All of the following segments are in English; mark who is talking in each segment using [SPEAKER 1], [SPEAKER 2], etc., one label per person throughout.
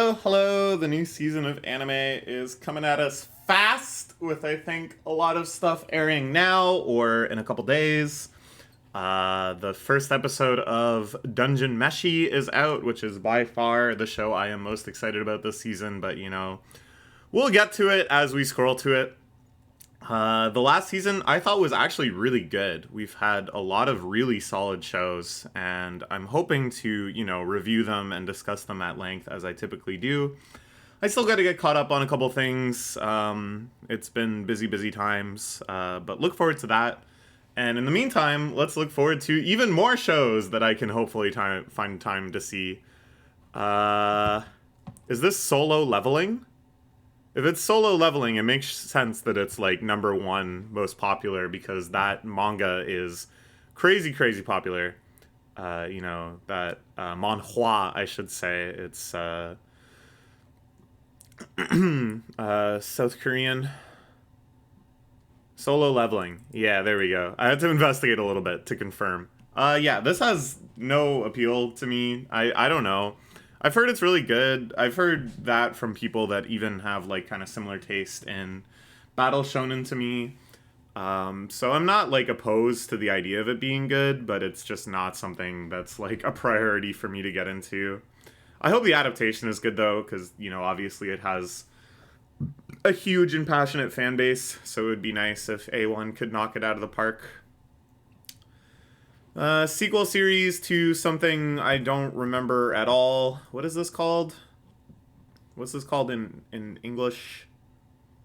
[SPEAKER 1] Hello, hello. The new season of anime is coming at us fast with, I think, a lot of stuff airing now or in a couple days. The first episode of Dungeon Meshi is out, which is by far the show I am most excited about this season, but we'll get to it as we scroll to it. The last season I thought was actually really good. We've had a lot of really solid shows, and I'm hoping to, review them and discuss them at length as I typically do. I still got to get caught up on a couple things. It's been busy times, but look forward to that. And in the meantime, let's look forward to even more shows that I can hopefully find time to see. Is this Solo Leveling? If it's Solo Leveling, it makes sense that it's like number one most popular because that manga is crazy popular. That manhwa, I should say. It's South Korean. Solo Leveling. Yeah, there we go. I had to investigate a little bit to confirm. Yeah, this has no appeal to me. I don't know. I've heard it's really good. I've heard that from people that even have like kind of similar taste in battle shonen to me. So I'm not like opposed to the idea of it being good, but it's just not something that's like a priority for me to get into. I hope the adaptation is good though, because obviously it has a huge and passionate fan base. So it would be nice if A1 could knock it out of the park. Sequel series to something I don't remember at all. What is this called? What's this called in English?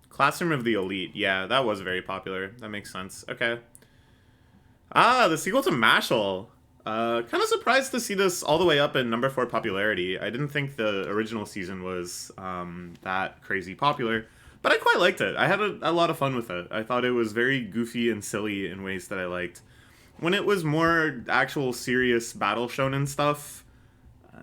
[SPEAKER 1] Classroom of the Elite. Yeah, that was very popular. That makes sense. Okay. The sequel to Mashal. Kind of surprised to see this all the way up in number 4 popularity. I didn't think the original season was that crazy popular, but I quite liked it. I had a lot of fun with it. I thought it was very goofy and silly in ways that I liked. When it was more actual serious battle shonen stuff,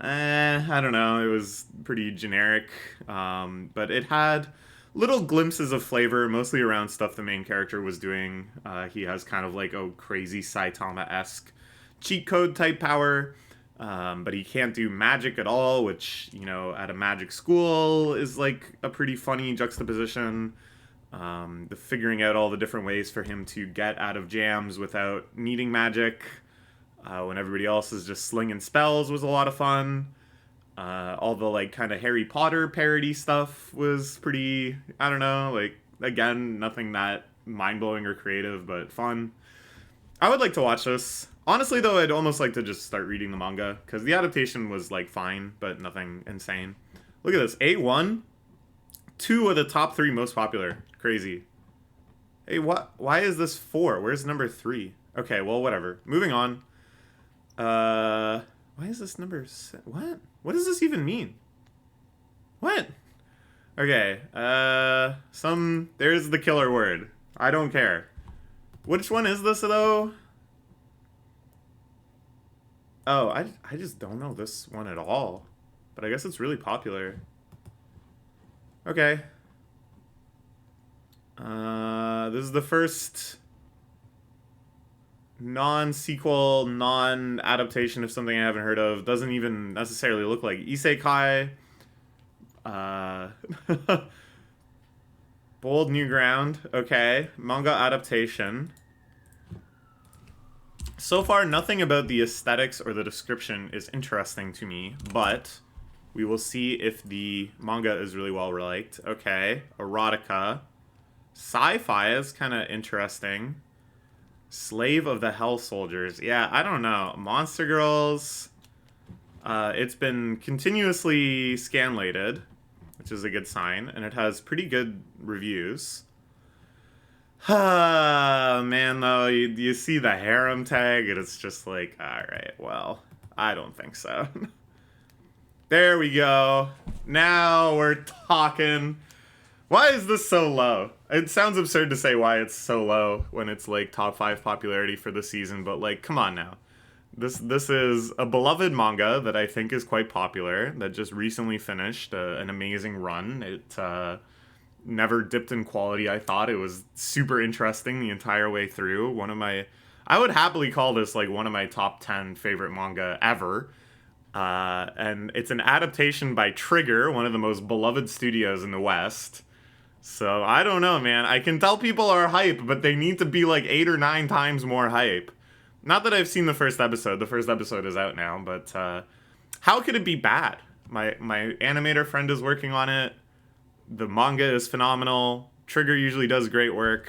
[SPEAKER 1] I don't know, it was pretty generic, but it had little glimpses of flavor, mostly around stuff the main character was doing. He has kind of like a crazy Saitama-esque cheat code type power, but he can't do magic at all, which, at a magic school is like a pretty funny juxtaposition. The figuring out all the different ways for him to get out of jams without needing magic, when everybody else is just slinging spells, was a lot of fun. All the like kind of Harry Potter parody stuff was pretty, I don't know, like again, nothing that mind-blowing or creative, but fun. I would like to watch this. Honestly though, I'd almost like to just start reading the manga, because the adaptation was like fine, but nothing insane. Look at this, A1, 2 of the top 3 most popular. Crazy. Hey, what? Why is this 4? Where's number 3? Okay, well, whatever. Moving on. Why is this number... What? What does this even mean? What? Okay, there's the killer word. I don't care. Which one is this, though? Oh, I just don't know this one at all. But I guess it's really popular. Okay. This is the first non-sequel, non-adaptation of something I haven't heard of. Doesn't even necessarily look like isekai. Bold New Ground. Okay. Manga adaptation. So far, nothing about the aesthetics or the description is interesting to me, but we will see if the manga is really well liked. Okay. Erotica. Sci-fi is kind of interesting. Slave of the Hell Soldiers. Yeah, I don't know. Monster Girls. It's been continuously scanlated, which is a good sign, and it has pretty good reviews. Man, though, you see the harem tag, and it's just like, alright, well, I don't think so. There we go. Now we're talking. Why is this so low? It sounds absurd to say why it's so low when it's like top 5 popularity for the season, but like, come on now. This is a beloved manga that I think is quite popular, that just recently finished an amazing run. It never dipped in quality, I thought. It was super interesting the entire way through. I would happily call this like one of my top 10 favorite manga ever. And it's an adaptation by Trigger, one of the most beloved studios in the West. So I don't know, man. I can tell people are hype, but they need to be like 8 or 9 times more hype. Not that I've seen the first episode. The first episode is out now, but how could it be bad? My animator friend is working on it. The manga is phenomenal. Trigger usually does great work.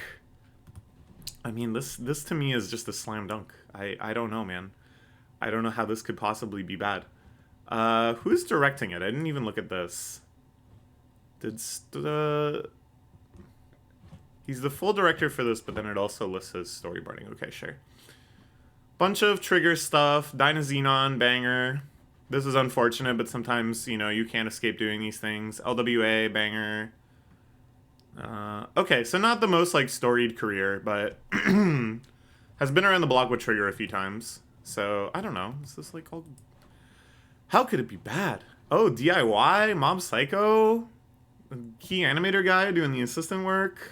[SPEAKER 1] I mean, this to me is just a slam dunk. I don't know, man. I don't know how this could possibly be bad. Who's directing it? I didn't even look at this. He's the full director for this, but then it also lists his storyboarding. Okay, sure. Bunch of Trigger stuff. Dynazenon, banger. This is unfortunate, but sometimes, you can't escape doing these things. LWA, banger. Okay, so not the most, storied career, but has been around the block with Trigger a few times. So, I don't know. Is this, all... How could it be bad? Oh, DIY, Mob Psycho, key animator guy doing the assistant work.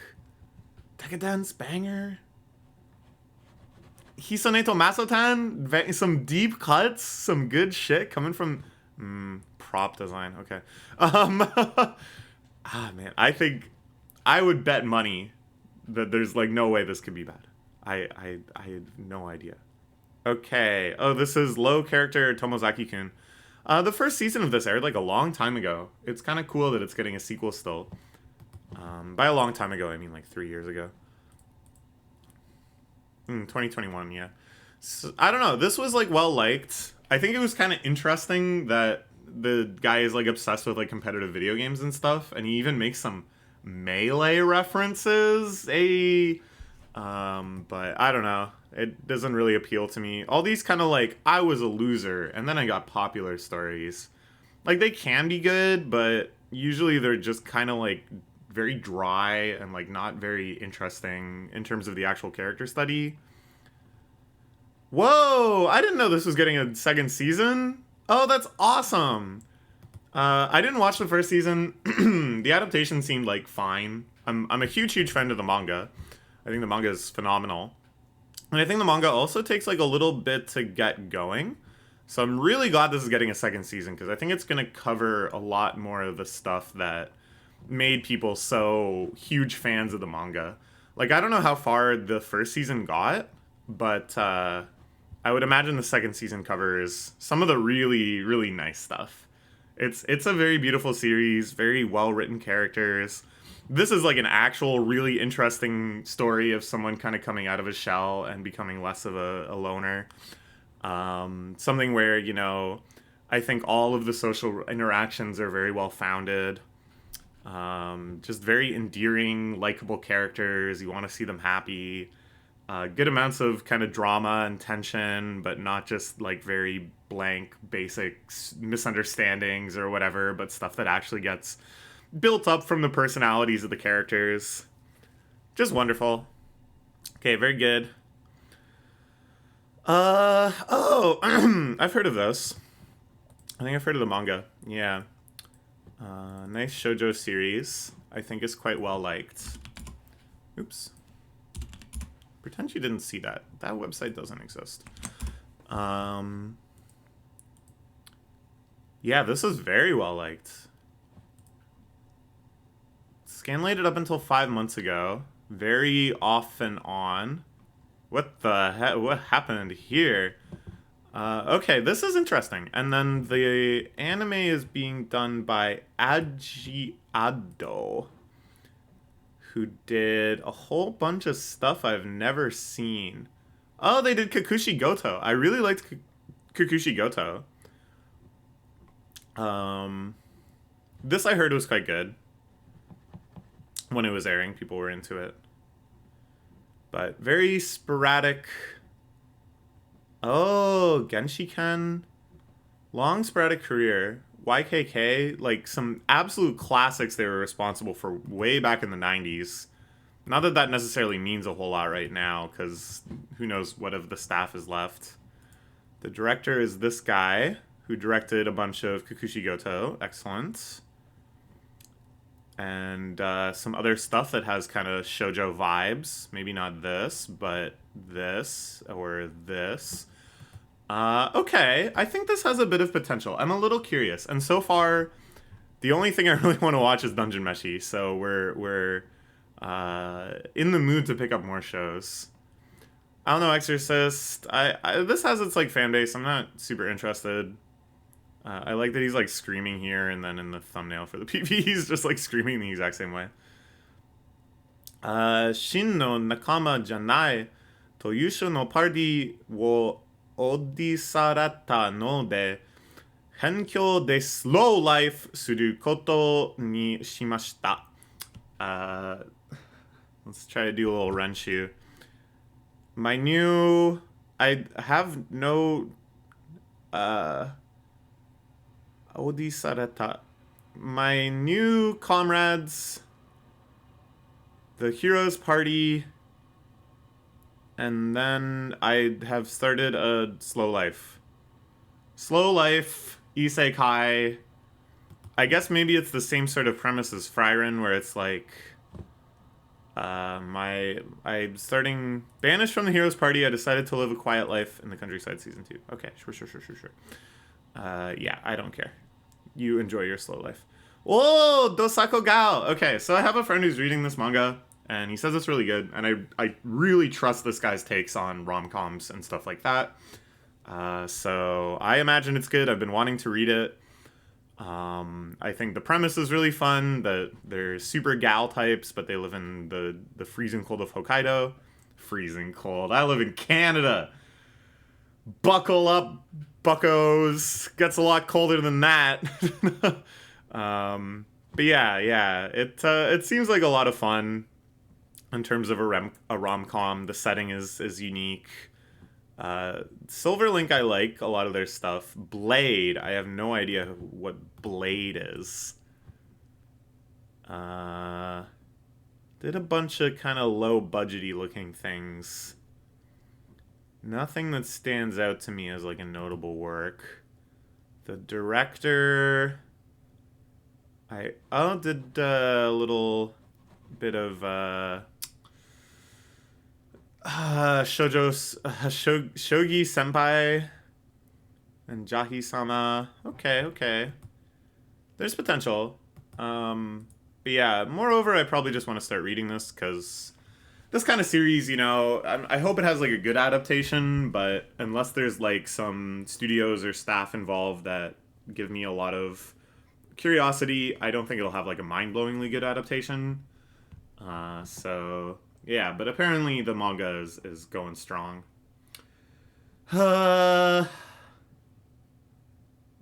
[SPEAKER 1] Decadence, banger. Hisoneto Masotan, some deep cuts, some good shit coming from prop design. Okay. Man, I think I would bet money that there's no way this could be bad. I had no idea. Okay. Oh, this is low character Tomozaki-kun. The first season of this aired a long time ago. It's kind of cool that it's getting a sequel still. By a long time ago, I mean 3 years ago. 2021, yeah. So, I don't know. This was well liked. I think it was kind of interesting that the guy is obsessed with competitive video games and stuff, and he even makes some Melee references. But I don't know. It doesn't really appeal to me. All these kind of I was a loser and then I got popular stories. They can be good, but usually they're just kind of very dry and not very interesting in terms of the actual character study. Whoa! I didn't know this was getting a second season. Oh, that's awesome. I didn't watch the first season. The adaptation seemed fine. I'm a huge fan of the manga. I think the manga is phenomenal. And I think the manga also takes a little bit to get going. So I'm really glad this is getting a second season because I think it's going to cover a lot more of the stuff that made people so huge fans of the manga. I don't know how far the first season got, but I would imagine the second season covers some of the really, really nice stuff. It's a very beautiful series, very well-written characters. This is an actual really interesting story of someone kind of coming out of a shell and becoming less of a loner. Something where, I think all of the social interactions are very well founded. Just very endearing, likable characters. You want to see them happy. Good amounts of kind of drama and tension, but not just very blank, basic misunderstandings or whatever, but stuff that actually gets built up from the personalities of the characters. Just wonderful. Okay, very good. I've heard of this. I think I've heard of the manga. Yeah. Nice shoujo series. I think is quite well liked. Oops. Pretend you didn't see that. That website doesn't exist. Yeah, this is very well liked. Scanlated up until 5 months ago. Very off and on. What the heck? What happened here? Okay, this is interesting. And then the anime is being done by Aji Ado, who did a whole bunch of stuff I've never seen. Oh, they did Kakushi Goto. I really liked Kakushi Goto. This I heard was quite good. When it was airing, people were into it. But very sporadic. Oh, Genshiken. Long sporadic career. YKK, some absolute classics they were responsible for way back in the 90s. Not that that necessarily means a whole lot right now, because who knows what of the staff is left. The director is this guy, who directed a bunch of Kakushi Goto. Excellent. And some other stuff that has kind of shoujo vibes. Maybe not this, but this, or this. Okay. I think this has a bit of potential. I'm a little curious. And so far, the only thing I really want to watch is Dungeon Meshi, so we're in the mood to pick up more shows. I don't know, Exorcist. This has its like fan base. I'm not super interested. I like that he's like screaming here, and then in the thumbnail for the PV, he's just like screaming the exact same way. Shin no nakama janai toyusho no party wo odisarata no de henkyou de slow life suru koto ni shimashita. Uh, let's try to do a little Renshu. My new... I have no... Odisarata. My new comrades, the Heroes Party, and then I have started a slow life. Slow life, isekai. I guess maybe it's the same sort of premise as Frieren, where it's like... I'm starting banished from the Heroes Party. I decided to live a quiet life in the countryside. Season 2. Okay, sure. Yeah, I don't care. You enjoy your slow life. Oh, Dosako Gal. Okay, so I have a friend who's reading this manga, and he says it's really good, and I really trust this guy's takes on rom-coms and stuff like that. So I imagine it's good. I've been wanting to read it. I think the premise is really fun. That they're super gal types, but they live in the freezing cold of Hokkaido. Freezing cold. I live in Canada. Buckle up, buckos. Gets a lot colder than that. But yeah. It seems like a lot of fun in terms of a rom-com. The setting is unique. Silverlink, I like a lot of their stuff. Blade, I have no idea what Blade is. Did a bunch of kind of low budgety looking things. Nothing that stands out to me as like a notable work. The director, I did a little bit of Shogi Senpai and Jahi Sama. Okay. There's potential. But yeah, moreover, I probably just want to start reading this because this kind of series, I hope it has like a good adaptation, but unless there's like some studios or staff involved that give me a lot of curiosity, I don't think it'll have like a mind-blowingly good adaptation. So yeah, but apparently the manga is going strong.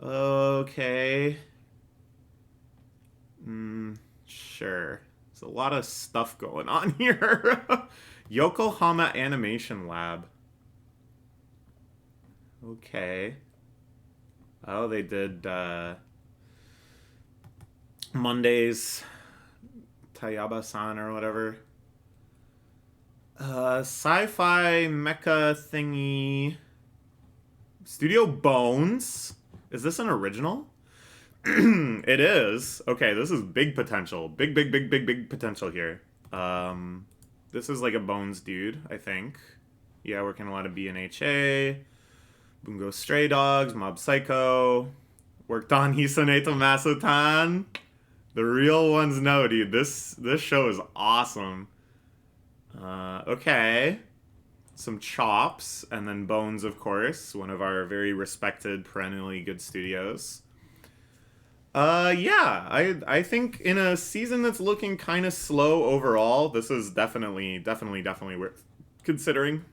[SPEAKER 1] Okay. Sure. There's a lot of stuff going on here. Yokohama Animation Lab. Okay. Oh, they did Mondays, Tayaba-san or whatever. Sci-fi mecha thingy. Studio Bones. Is this an original? It is. Okay, this is big potential. Big potential here. This is like a Bones dude, I think. Yeah, working a lot of BNHA, Bungo Stray Dogs, Mob Psycho. Worked on Hisane to Masutan. The real ones know, dude. This show is awesome. Okay. Some chops, and then Bones, of course, one of our very respected, perennially good studios. Yeah, I think in a season that's looking kind of slow overall, this is definitely worth considering.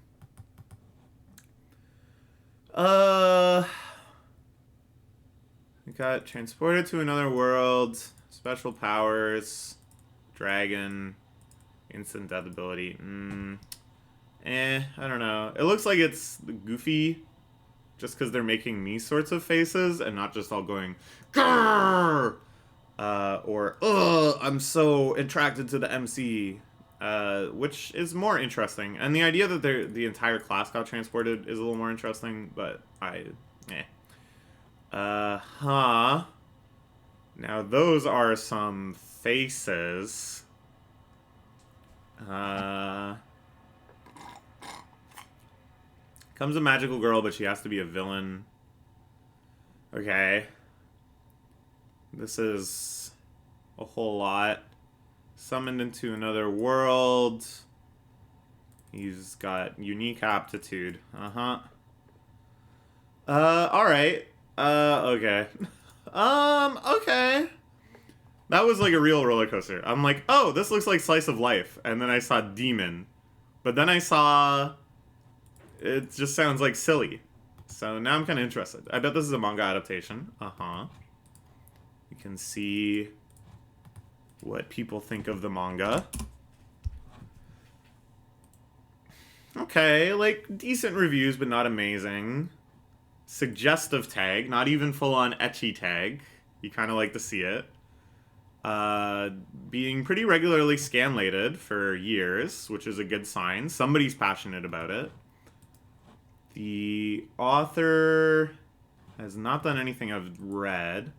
[SPEAKER 1] We got transported to another world, special powers, dragon, instant death ability. I don't know. It looks like it's goofy, just because they're making me sorts of faces and not just all going grrr, or I'm so attracted to the MC, which is more interesting. And the idea that the entire class got transported is a little more interesting, but Now those are some faces. Comes a magical girl, but she has to be a villain. Okay. This is a whole lot. Summoned into another world. He's got unique aptitude. Alright. Okay. Okay. That was like a real roller coaster. I'm like, oh, this looks like Slice of Life. And then I saw Demon. But then I saw... It just sounds like silly. So now I'm kind of interested. I bet this is a manga adaptation. You can see what people think of the manga. Okay, like, decent reviews, but not amazing. Suggestive tag, not even full-on ecchi tag. You kind of like to see it. Being pretty regularly scanlated for years, which is a good sign. Somebody's passionate about it. The author has not done anything I've read.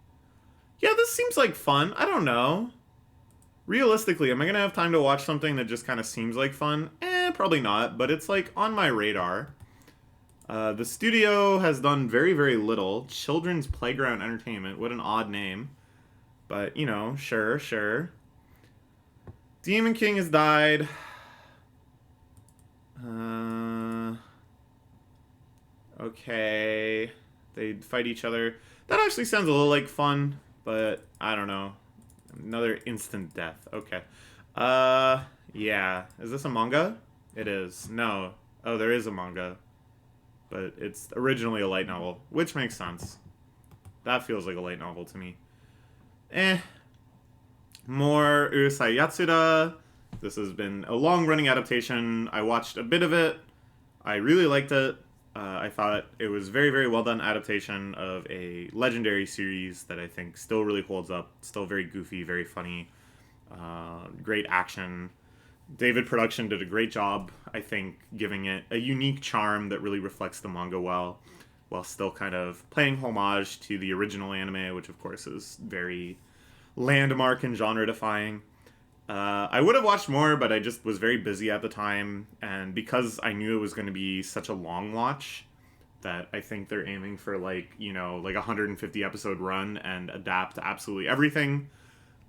[SPEAKER 1] Yeah, this seems like fun. I don't know. Realistically, am I going to have time to watch something that just kind of seems like fun? Probably not, but it's like on my radar. The studio has done very, very little. Children's Playground Entertainment. What an odd name. But, you know, sure. Demon King has died. Okay. They fight each other. That actually sounds a little like fun, but I don't know. Another instant death. Okay. Yeah. Is this a manga? It is. No. Oh, there is a manga. But it's originally a light novel, which makes sense. That feels like a light novel to me. More Urusei Yatsura. This has been a long-running adaptation. I watched a bit of it. I really liked it. I thought it was very, very well-done adaptation of a legendary series that I think still really holds up. Still very goofy, very funny. Great action. David Production did a great job, I think, giving it a unique charm that really reflects the manga well, while still kind of paying homage to the original anime, which of course is very landmark and genre-defying. I would have watched more, but I just was very busy at the time, and because I knew it was going to be such a long watch, that I think they're aiming for like, you know, like a 150 episode run and adapt absolutely everything.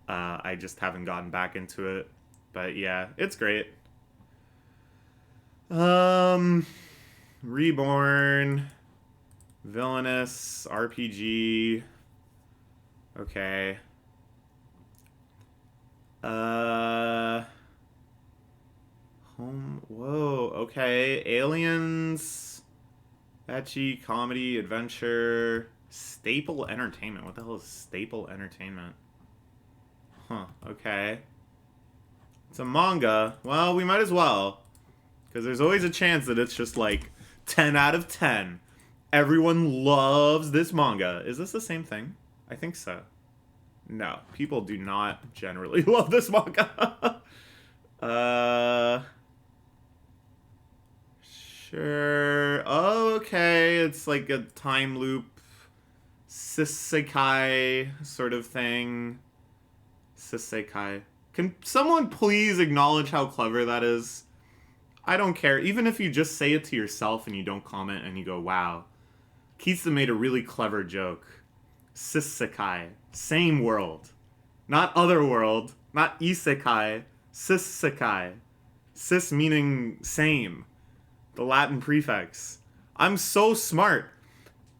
[SPEAKER 1] I just haven't gotten back into it. But yeah, it's great. Reborn, Villainous, RPG. Okay. Whoa, okay. Aliens, ecchi, comedy, adventure, Staple Entertainment. What the hell is Staple Entertainment? Huh, okay. It's a manga. Well, we might as well. Because there's always a chance that it's just like 10 out of 10. Everyone loves this manga. Is this the same thing? I think so. No, people do not generally love this manga. Sure. Oh, okay. It's like a time loop Sisekai sort of thing. Sisekai. Can someone please acknowledge how clever that is? I don't care. Even if you just say it to yourself and you don't comment and you go, wow. Kisa made a really clever joke. Sisekai. Same world. Not other world. Not isekai. Sisekai. Sis meaning same. The Latin prefix. I'm so smart.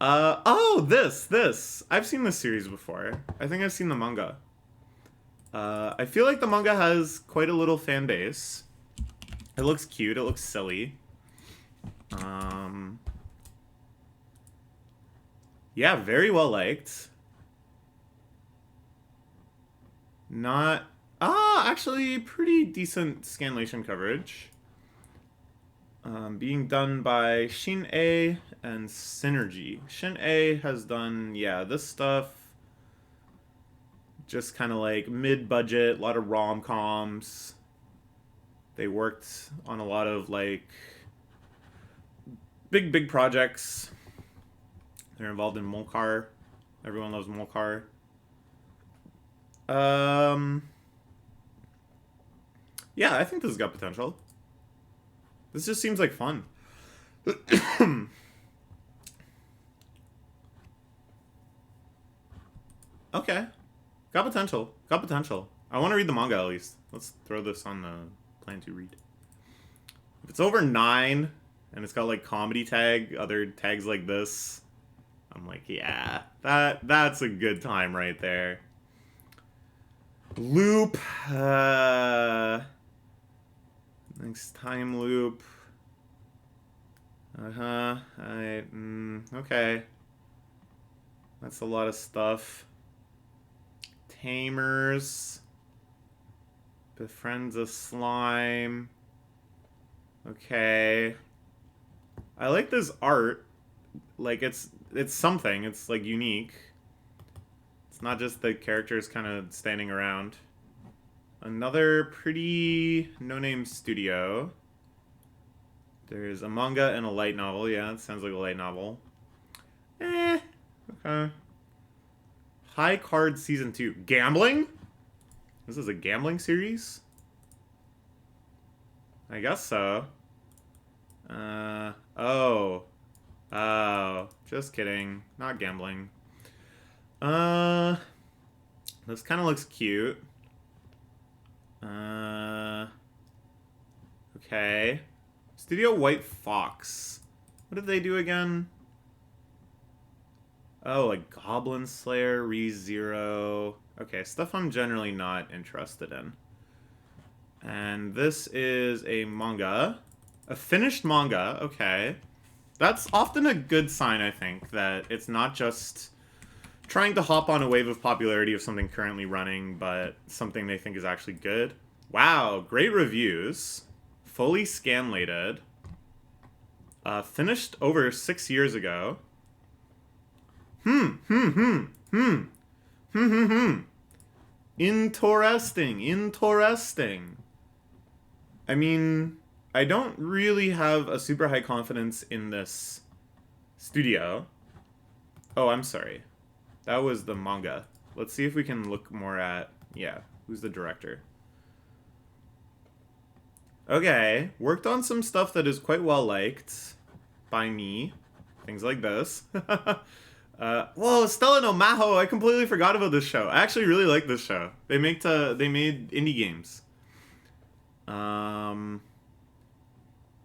[SPEAKER 1] This. I've seen this series before. I think I've seen the manga. I feel like the manga has quite a little fan base. It looks cute. It looks silly. Yeah, very well liked. Not... actually, pretty decent scanlation coverage. Being done by Shin-A and Synergy. Shin-A has done, yeah, this stuff. Just kind of like mid-budget, a lot of rom-coms. They worked on a lot of like big projects. They're involved in Molcar. Everyone loves Molcar. Yeah, I think this has got potential. This just seems like fun. Okay. Got potential. Got potential. I want to read the manga at least. Let's throw this on the plan to read. If it's over 9 and it's got like comedy tag, other tags like this, I'm like, yeah, that's a good time right there. Loop. Next time loop. Okay. That's a lot of stuff. Tamers. Befriends a slime. Okay. I like this art. Like, it's something. It's, like, unique. It's not just the characters kind of standing around. Another pretty no-name studio. There's a manga and a light novel. Yeah, it sounds like a light novel. Okay. High Card Season 2. Gambling? This is a gambling series? I guess so. Oh. Oh. Just kidding. Not gambling. This kind of looks cute. Okay. Studio White Fox. What did they do again? Oh, like Goblin Slayer, ReZero. Okay, stuff I'm generally not interested in. And this is a manga. A finished manga, okay. That's often a good sign, I think, that it's not just trying to hop on a wave of popularity of something currently running, but something they think is actually good. Wow, great reviews. Fully scanlated. Finished over 6 years ago. Interesting. I mean, I don't really have a super high confidence in this studio. Oh, I'm sorry. That was the manga. Let's see if we can look more at... Yeah, who's the director? Okay, worked on some stuff that is quite well liked by me. Things like this. Whoa, Stella no Maho! I completely forgot about this show. I actually really like this show. They made indie games.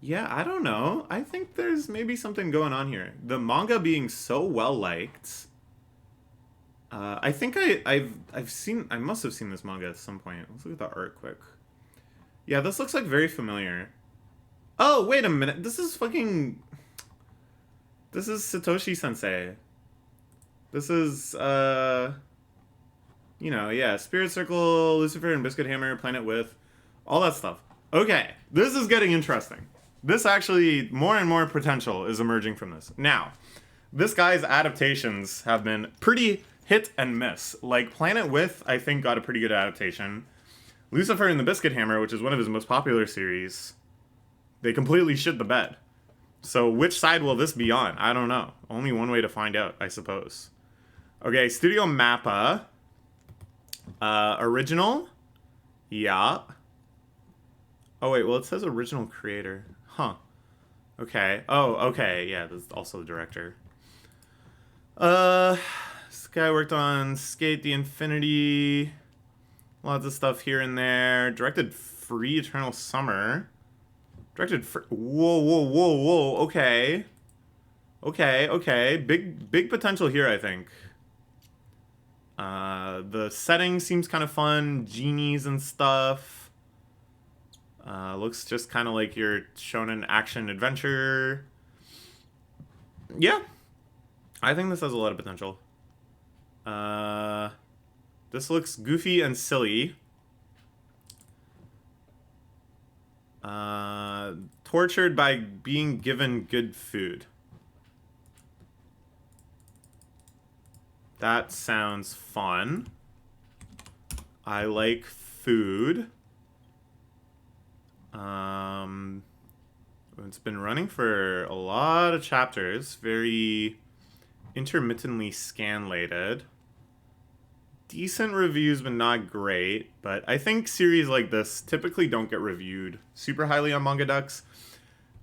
[SPEAKER 1] Yeah, I don't know. I think there's maybe something going on here. The manga being so well liked. I think I've seen. I must have seen this manga at some point. Let's look at the art quick. Yeah, this looks like very familiar. Oh, wait a minute. This is fucking. This is Satoshi Sensei. This is, you know, yeah, Spirit Circle, Lucifer and Biscuit Hammer, Planet With, all that stuff. Okay, this is getting interesting. This actually, more and more potential is emerging from this. Now, this guy's adaptations have been pretty hit and miss. Like, Planet With, I think, got a pretty good adaptation. Lucifer and the Biscuit Hammer, which is one of his most popular series, they completely shit the bed. So which side will this be on? I don't know. Only one way to find out, I suppose. Okay, Studio Mappa. Original? Yeah. Oh, wait, well, it says original creator. Huh. Okay. Oh, okay, yeah, this is also the director. This guy worked on Skate the Infinity. Lots of stuff here and there. Directed Free Eternal Summer. Whoa. Okay. Okay. Big potential here, I think. The setting seems kind of fun. Genies and stuff. Looks just kind of like your shonen action adventure. Yeah. I think this has a lot of potential. This looks goofy and silly. Tortured by being given good food. That sounds fun. I like food. It's been running for a lot of chapters. Very intermittently scanlated. Decent reviews, but not great. But I think series like this typically don't get reviewed super highly on Manga Ducks.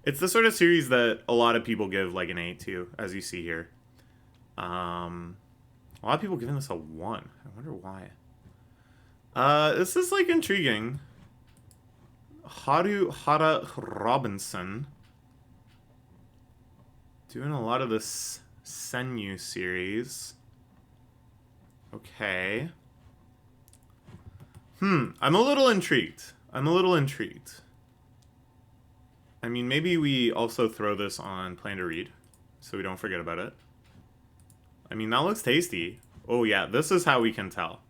[SPEAKER 1] It's the sort of series that a lot of people give like an 8 to, as you see here. A lot of people giving this a 1. I wonder why. This is like intriguing. Haru Hara Robinson. Doing a lot of this Senyu series. Okay. I'm a little intrigued. I mean, maybe we also throw this on Plan to Read, so we don't forget about it. I mean, that looks tasty. Oh yeah, this is how we can tell.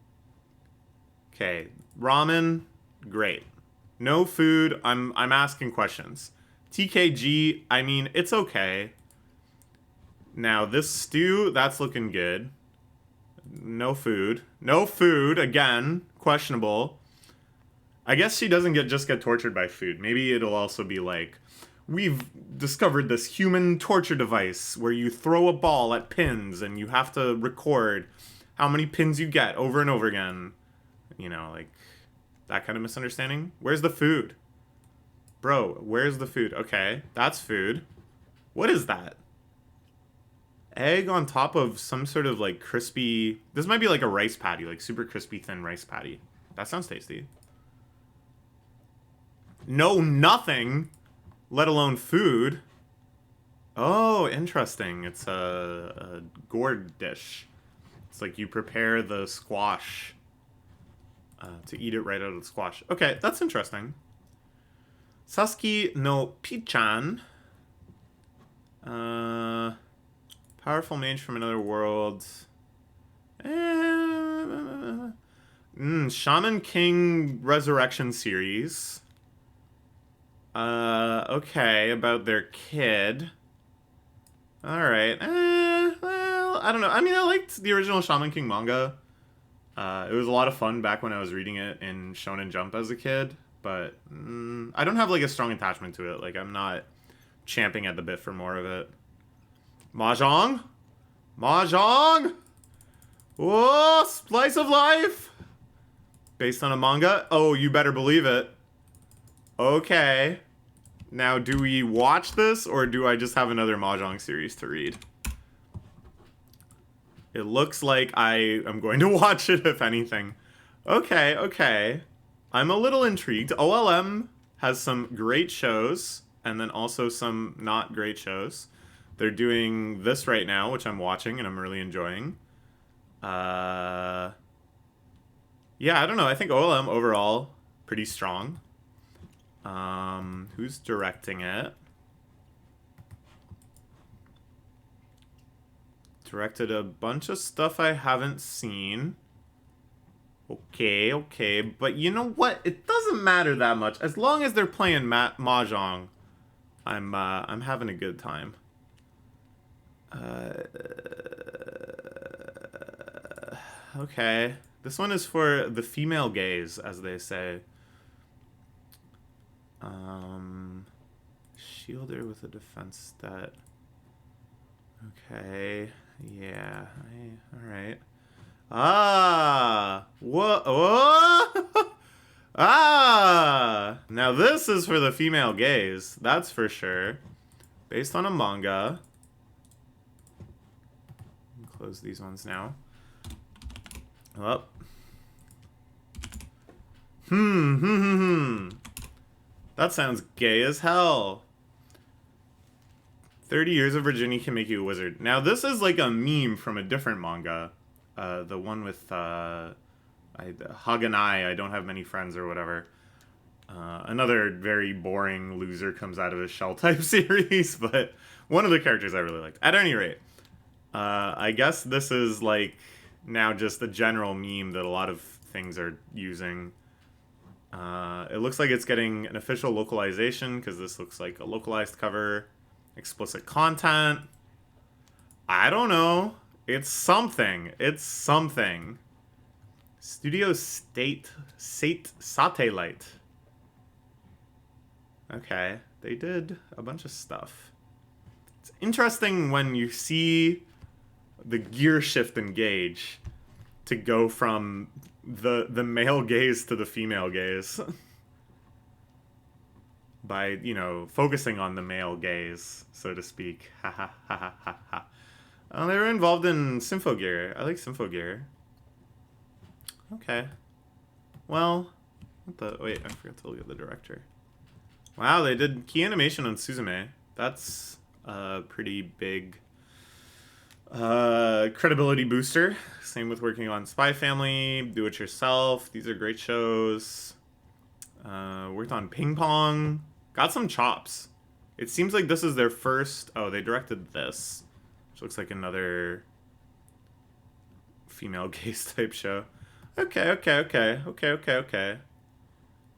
[SPEAKER 1] Okay, ramen, great. No food, I'm asking questions. TKG, I mean, it's okay. Now, this stew, that's looking good. No food. No food, again, questionable. I guess she doesn't just get tortured by food. Maybe it'll also be like, we've discovered this human torture device where you throw a ball at pins and you have to record how many pins you get over and over again. You know, like that kind of misunderstanding. Where's the food? Bro, where's the food? Okay, that's food. What is that? Egg on top of some sort of like crispy... This might be like a rice patty, like super crispy thin rice patty. That sounds tasty. No, nothing, let alone food. Oh, interesting. It's a gourd dish. It's like you prepare the squash to eat it right out of the squash. Okay, that's interesting. Sasuke no Pichan. Powerful mage from another world. Shaman King Resurrection series. Okay, about their kid. Alright. Well, I don't know. I mean, I liked the original Shaman King manga. It was a lot of fun back when I was reading it in Shonen Jump as a kid. But I don't have, like, a strong attachment to it. Like, I'm not champing at the bit for more of it. Mahjong? Mahjong? Whoa, slice of life! Based on a manga? Oh, you better believe it. Okay. Now, do we watch this, or do I just have another Mahjong series to read? It looks like I am going to watch it, if anything. Okay, okay. I'm a little intrigued. OLM has some great shows, and then also some not great shows. They're doing this right now, which I'm watching, and I'm really enjoying. Yeah, I don't know. I think OLM overall, pretty strong. Who's directing it? Directed a bunch of stuff I haven't seen. Okay, okay, but you know what? It doesn't matter that much. As long as they're playing Mahjong, I'm having a good time. Okay. This one is for the female gaze, as they say. Shielder with a defense stat. Okay. Yeah. Alright. Ah! What? Ah! Now this is for the female gaze. That's for sure. Based on a manga. Close these ones now. Oh. That sounds gay as hell. 30 years of Virginia can make you a wizard. Now, this is like a meme from a different manga. The one with Haganai, I don't have many friends or whatever. Another very boring loser comes out of a shell type series, but one of the characters I really liked. At any rate, I guess this is like now just a general meme that a lot of things are using. It looks like it's getting an official localization because this looks like a localized cover. Explicit content. I don't know. It's something. It's something. Studio State Satellite. Okay, they did a bunch of stuff. It's interesting when you see the gear shift in Gage to go from the male gaze to the female gaze. by, you know, focusing on the male gaze, so to speak. Ha ha ha ha ha ha. They were involved in Symphogear. I like Symphogear. Okay. Well, what the... Wait, I forgot to look at the director. Wow, they did key animation on Suzume. That's a pretty big credibility booster. Same with working on Spy Family, Do It Yourself. These are great shows. Worked on Ping Pong. Got some chops. It seems like this is their first... Oh, they directed this. Which looks like another female gaze type show. Okay.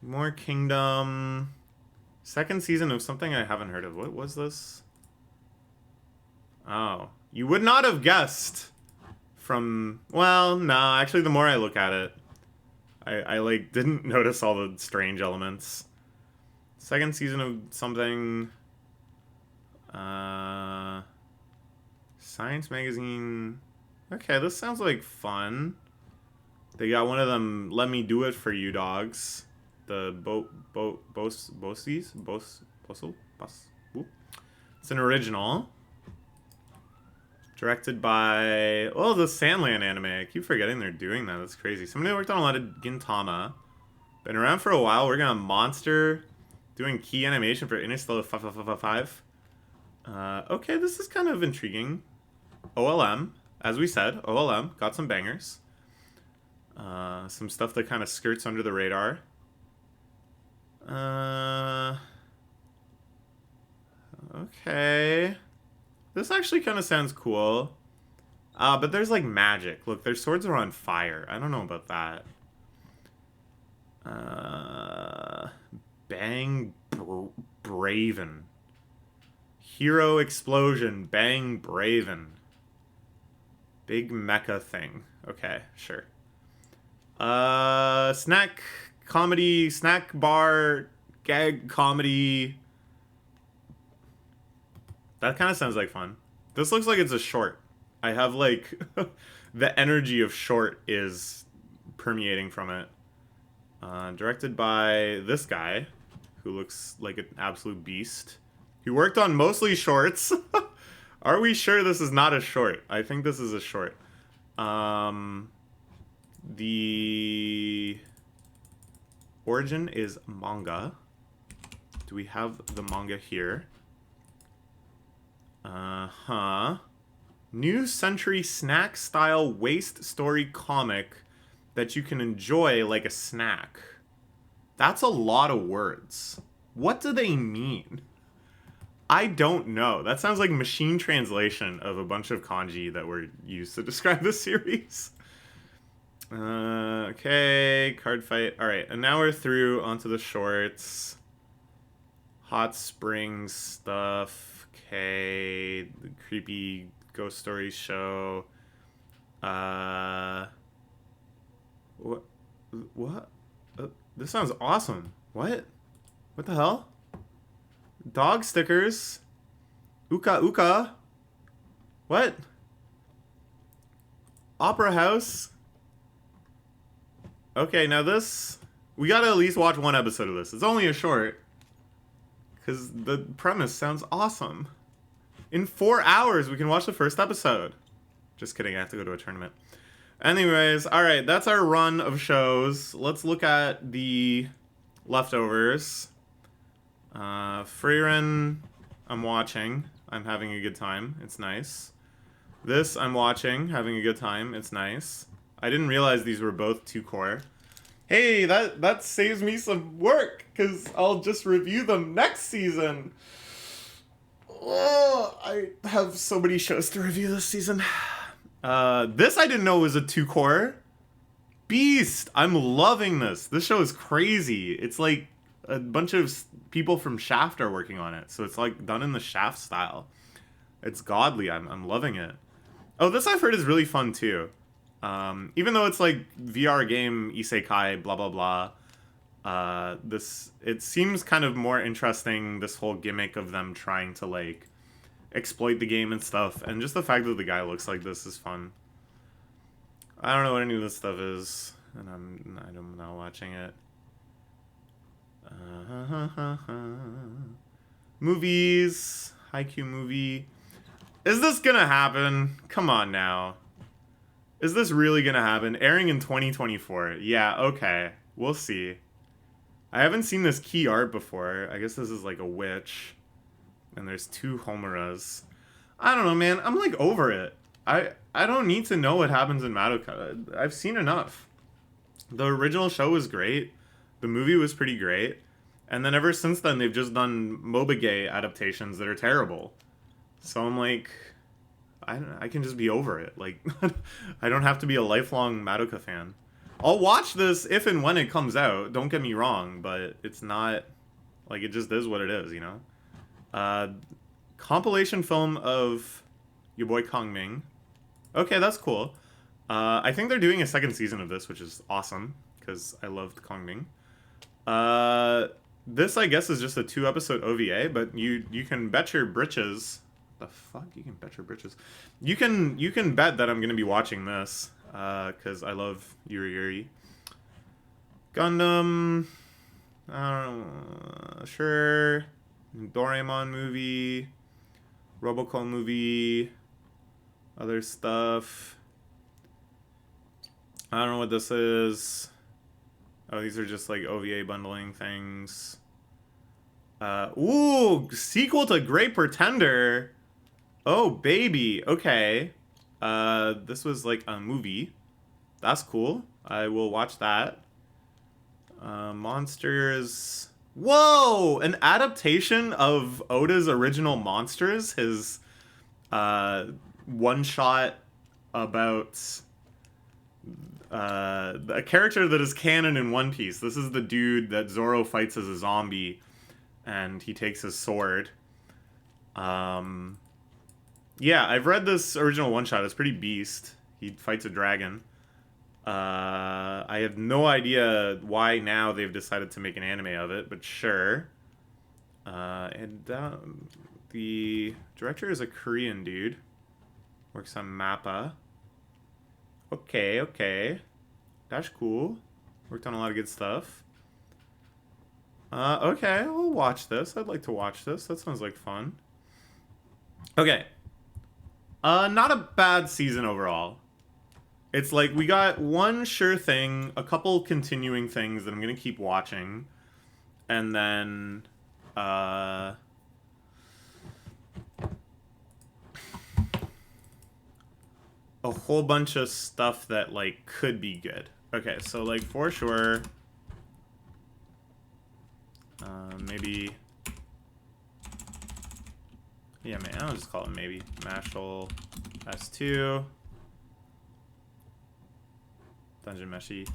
[SPEAKER 1] More Kingdom. Second season of something I haven't heard of. What was this? Oh. You would not have guessed from... Well, no. Actually, the more I look at it, I like, didn't notice all the strange elements. Second season of something... Science Magazine... Okay, this sounds like fun. They got one of them Let Me Do It For You dogs. The Bosies? It's an original. Directed by... Oh, the Sandland anime. I keep forgetting they're doing that. That's crazy. Somebody worked on a lot of Gintama. Been around for a while. Working on Monster. Doing key animation for Interstellar 555. Okay, this is kind of intriguing. OLM. As we said, OLM. Got some bangers. Some stuff that kind of skirts under the radar. Okay. This actually kind of sounds cool. But there's like magic. Look, their swords are on fire. I don't know about that. Bang Braven. Hero Explosion. Bang Braven. Big mecha thing. Okay, sure. Snack comedy, snack bar, gag comedy. That kind of sounds like fun. This looks like it's a short. I have like the energy of short is permeating from it. Directed by this guy who looks like an absolute beast. He worked on mostly shorts. Are we sure this is not a short? I think this is a short. The origin is manga. Do we have the manga here? New Century snack style waist story comic that you can enjoy like a snack. That's a lot of words. What do they mean? I don't know. That sounds like machine translation of a bunch of kanji that were used to describe the series. Okay, card fight. Alright, and now we're through onto the shorts. Hot Springs stuff. Okay, the creepy ghost story show. What? This sounds awesome. What? What the hell? Dog stickers. Uka Uka. What? Opera House. Okay, now this... We gotta at least watch one episode of this. It's only a short. Because the premise sounds awesome. In 4 hours, we can watch the first episode. Just kidding, I have to go to a tournament. Anyways, alright, that's our run of shows. Let's look at the leftovers. Frieren, I'm watching. I'm having a good time. It's nice. This, I'm watching. Having a good time. It's nice. I didn't realize these were both 2-core. Hey, that saves me some work, because I'll just review them next season. Oh, I have so many shows to review this season. This I didn't know was a 2-core. Beast! I'm loving this. This show is crazy. It's like a bunch of people from Shaft are working on it, so it's like done in the Shaft style. It's godly. I'm loving it. Oh, this I've heard is really fun too. Even though it's like VR game, isekai, blah blah blah. It seems kind of more interesting, this whole gimmick of them trying to like exploit the game and stuff, and just the fact that the guy looks like this is fun. I don't know what any of this stuff is, and I'm not watching it. Movies. Haikyuu movie. Is this gonna happen? Come on now. Is this really gonna happen? Airing in 2024. Yeah, okay. We'll see. I haven't seen this key art before. I guess this is like a witch. And there's two Homuras. I don't know, man. I'm like over it. I don't need to know what happens in Madoka. I've seen enough. The original show was great. The movie was pretty great. And then ever since then, they've just done Mobage adaptations that are terrible. So I'm like, I can just be over it. Like, I don't have to be a lifelong Madoka fan. I'll watch this if and when it comes out. Don't get me wrong, but it's not, like, it just is what it is, you know? Compilation film of your boy Kongming. Okay, that's cool. I think they're doing a second season of this, which is awesome, because I loved Kongming. This, I guess, is just a 2-episode OVA, but you can bet your britches. The fuck? You can bet your britches. You can bet that I'm gonna be watching this, because I love Yuri Yuri. Gundam. I don't know. Sure. Doraemon movie. Robocall movie. Other stuff. I don't know what this is. Oh, these are just like OVA bundling things. Ooh, sequel to Great Pretender. Oh, baby. Okay. This was like a movie. That's cool. I will watch that. Monsters. Whoa! An adaptation of Oda's original Monsters. His one-shot about a character that is canon in One Piece. This is the dude that Zoro fights as a zombie, and he takes his sword. Yeah, I've read this original one-shot. It's pretty beast. He fights a dragon. I have no idea why now they've decided to make an anime of it, but sure. And the director is a Korean dude. Works on Mappa. Okay, okay. That's cool. Worked on a lot of good stuff. Okay, we'll watch this. I'd like to watch this. That sounds like fun. Okay. Not a bad season overall. It's like we got one sure thing, a couple continuing things that I'm gonna keep watching, and then a whole bunch of stuff that like could be good. Okay, so like for sure, maybe, yeah, man, I'll just call it maybe Mashal S2. Dungeon Meshi.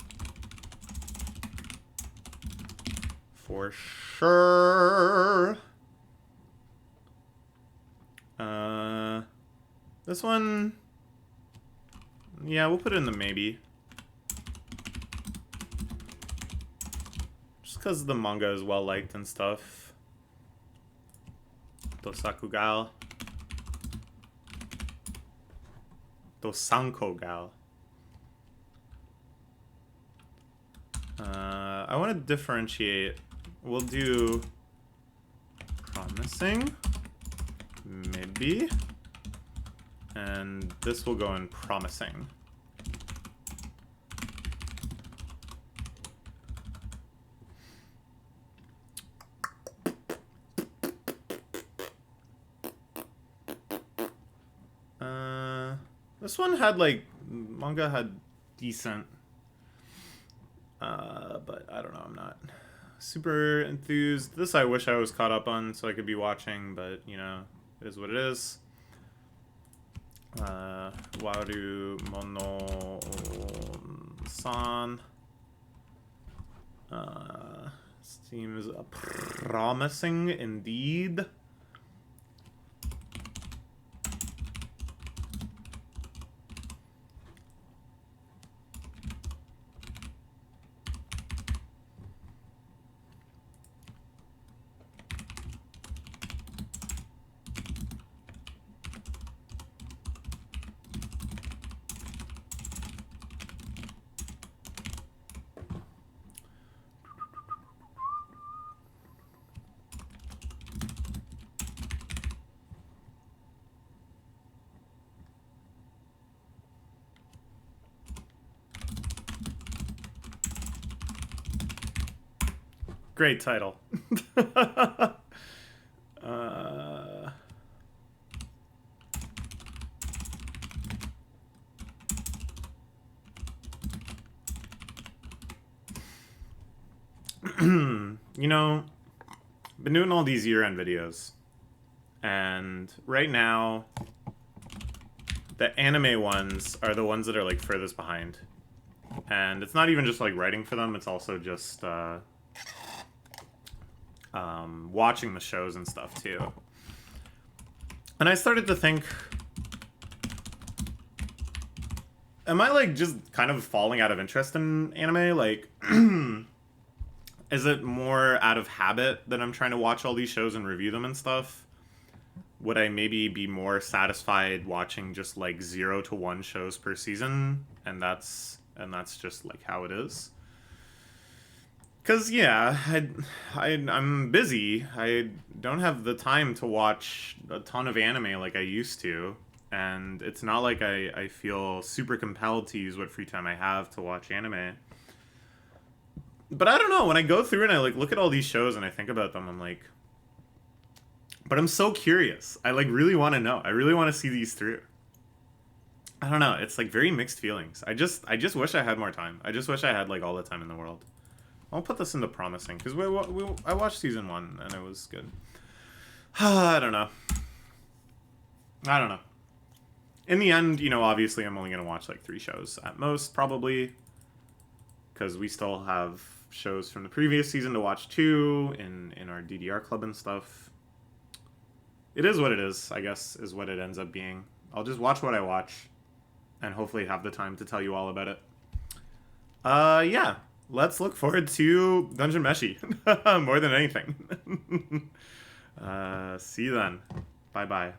[SPEAKER 1] For sure. This one, yeah, we'll put it in the maybe. Just because the manga is well liked and stuff. Dosakugal. Dosankogal. I want to differentiate. We'll do promising, maybe, and this will go in promising. This one had like, manga had decent. But I don't know, I'm not super enthused. This I wish I was caught up on so I could be watching, but, you know, it is what it is. Waru Mono-san. Seems promising indeed. Great title. uh, you know, been doing all these year-end videos, and right now, the anime ones are the ones that are like furthest behind. And it's not even just like writing for them, it's also just watching the shows and stuff too. And I started to think, am I like just kind of falling out of interest in anime? Like, is it more out of habit that I'm trying to watch all these shows and review them and stuff? Would I maybe be more satisfied watching just like 0 to 1 shows per season, and that's just like how it is? Cause yeah, I'm busy. I don't have the time to watch a ton of anime like I used to, and it's not like I feel super compelled to use what free time I have to watch anime. But I don't know, when I go through and I like look at all these shows and I think about them, I'm like, but I'm so curious. I like really want to know. I really want to see these through. I don't know. It's like very mixed feelings. I just wish I had more time. I just wish I had like all the time in the world. I'll put this into promising because I watched season 1 and it was good. I don't know. I don't know. In the end, you know, obviously I'm only gonna watch like 3 shows at most, probably, because we still have shows from the previous season to watch too in our DDR club and stuff. It is what it is, I guess, is what it ends up being. I'll just watch what I watch and hopefully have the time to tell you all about it. Yeah. Let's look forward to Dungeon Meshi more than anything. See you then. Bye-bye.